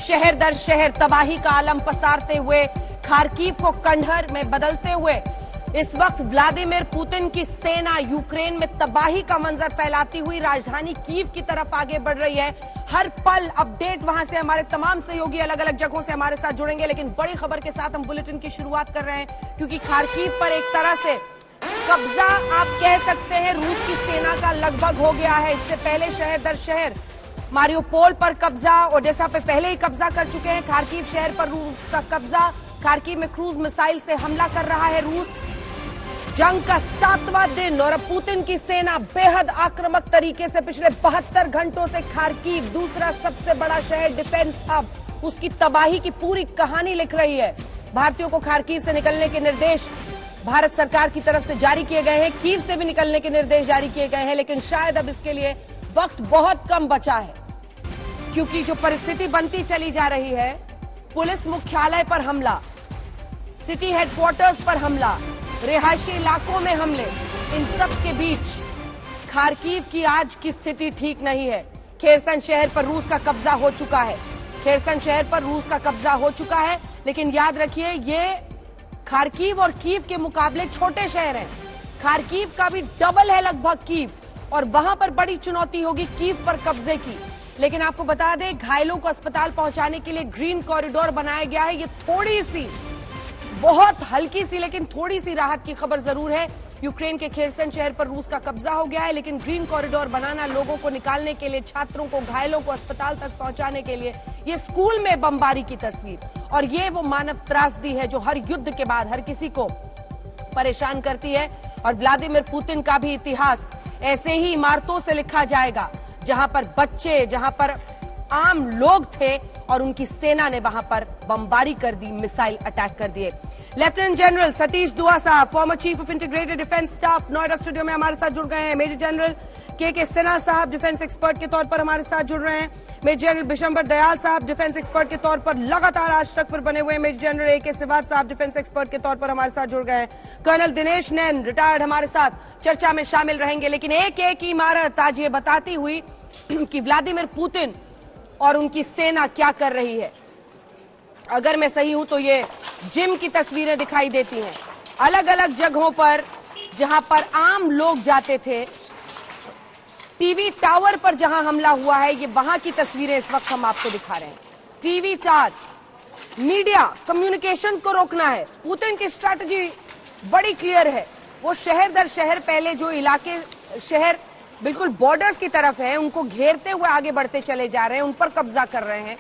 शहर दर शहर तबाही का आलम पसारते हुए, खार्किव को खंडहर में बदलते हुए इस वक्त व्लादिमीर पुतिन की सेना यूक्रेन में तबाही का मंजर फैलाती हुई राजधानी कीव की तरफ आगे बढ़ रही है। हर पल अपडेट वहां से हमारे तमाम सहयोगी अलग अलग जगहों से हमारे साथ जुड़ेंगे, लेकिन बड़ी खबर के साथ हम बुलेटिन की शुरुआत कर रहे हैं, क्योंकि खार्किव पर एक तरह से कब्जा आप कह सकते हैं रूस की सेना का लगभग हो गया है। इससे पहले शहर दर शहर मारियोपोल पर कब्जा, ओडेसा पे पहले ही कब्जा कर चुके हैं। खार्किव शहर पर रूस का कब्जा, खार्किव में क्रूज मिसाइल से हमला कर रहा है रूस। जंग का 7वां दिन और अब पुतिन की सेना बेहद आक्रामक तरीके से पिछले 72 घंटों से खार्किव, दूसरा सबसे बड़ा शहर, डिफेंस हब, उसकी तबाही की पूरी कहानी लिख रही है। भारतीयों को खार्किव से निकलने के निर्देश भारत सरकार की तरफ से जारी किए गए हैं, कीव से भी निकलने के निर्देश जारी किए गए हैं, लेकिन शायद अब इसके लिए वक्त बहुत कम बचा है, क्योंकि जो परिस्थिति बनती चली जा रही है, पुलिस मुख्यालय पर हमला, सिटी हेडक्वार्टर्स पर हमला, रिहायशी इलाकों में हमले, इन सब के बीच खार्किव की आज की स्थिति ठीक नहीं है। खेरसन शहर पर रूस का कब्जा हो चुका है, खेरसन शहर पर रूस का कब्जा हो चुका है, लेकिन याद रखिए ये खार्किव और कीव के मुकाबले छोटे शहर हैं। खार्किव का भी डबल है लगभग कीव, और वहां पर बड़ी चुनौती होगी कीव पर कब्जे की। लेकिन आपको बता दें, घायलों को अस्पताल पहुंचाने के लिए ग्रीन कॉरिडोर बनाया गया है। ये थोड़ी सी, बहुत हल्की सी, लेकिन थोड़ी सी राहत की खबर जरूर है। यूक्रेन के खेरसन शहर पर रूस का कब्जा हो गया है, लेकिन ग्रीन कॉरिडोर बनाना, लोगों को निकालने के लिए, छात्रों को, घायलों को अस्पताल तक पहुंचाने के लिए, ये स्कूल में बमबारी की तस्वीर, और ये वो मानव त्रासदी है जो हर युद्ध के बाद हर किसी को परेशान करती है। और व्लादिमीर पुतिन का भी इतिहास ऐसे ही इमारतों से लिखा जाएगा, जहां पर बच्चे, जहां पर आम लोग थे और उनकी सेना ने वहां पर बमबारी कर दी, मिसाइल अटैक कर दिए। लेफ्टिनेंट जनरल सतीश दुआ साहब, former chief of integrated defence staff, Noida studio में हमारे साथ जुड़ गए हैं। मेजर जनरल के सिन्हा साहब डिफेंस एक्सपर्ट के तौर पर हमारे साथ जुड़ रहे हैं। मेजर जनरल बिशंबर दयाल साहब डिफेंस एक्सपर्ट के तौर पर लगातार आज तक पर बने हुए हैं। Major general A K. सिवाज साहब डिफेंस एक्सपर्ट के तौर पर हमारे साथ जुड़ गए हैं। कर्नल दिनेश नैन रिटायर्ड हमारे साथ चर्चा में शामिल रहेंगे। लेकिन एक एक इमारत आज ये बताती हुई कि व्लादिमीर पुतिन और उनकी सेना क्या कर रही है। अगर मैं सही हूं तो ये जिम की तस्वीरें दिखाई देती हैं, अलग अलग जगहों पर जहां पर आम लोग जाते थे। टीवी टावर पर जहां हमला हुआ है, ये वहां की तस्वीरें इस वक्त हम आपको दिखा रहे हैं। टीवी टावर, मीडिया, कम्युनिकेशन को रोकना है। पुतिन की स्ट्रैटेजी बड़ी क्लियर है। वो शहर दर शहर, पहले जो इलाके, शहर बिल्कुल बॉर्डर्स की तरफ है, उनको घेरते हुए आगे बढ़ते चले जा रहे हैं, उन पर कब्जा कर रहे हैं,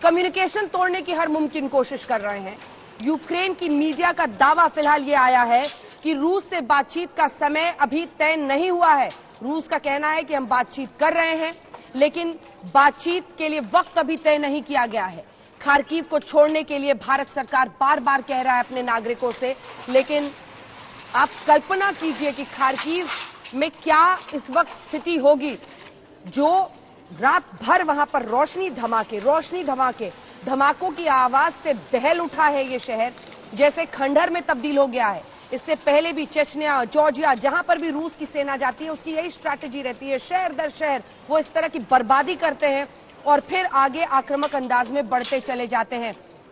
कम्युनिकेशन तोड़ने की हर मुमकिन कोशिश कर रहे हैं। यूक्रेन की मीडिया का दावा फिलहाल ये आया है कि रूस से बातचीत का समय अभी तय नहीं हुआ है। रूस का कहना है कि हम बातचीत कर रहे हैं, लेकिन बातचीत के लिए वक्त अभी तय नहीं किया गया है। खार्किव को छोड़ने के लिए भारत सरकार बार बार कह रहा है अपने नागरिकों से, लेकिन आप कल्पना कीजिए कि खार्किव में क्या इस वक्त स्थिति होगी। जो रात भर वहां पर रोशनी धमाके, धमाकों की आवाज से दहल उठा है ये शहर, जैसे खंडहर में तब्दील हो गया है। इससे पहले भी चेचनिया, जॉर्जिया, जहां पर भी रूस की सेना जाती है, उसकी यही स्ट्रैटेजी रहती है। शहर दर शहर वो इस तरह की बर्बादी करते हैं और फिर आगे आक्रामक अंदाज में बढ़ते चले जाते हैं।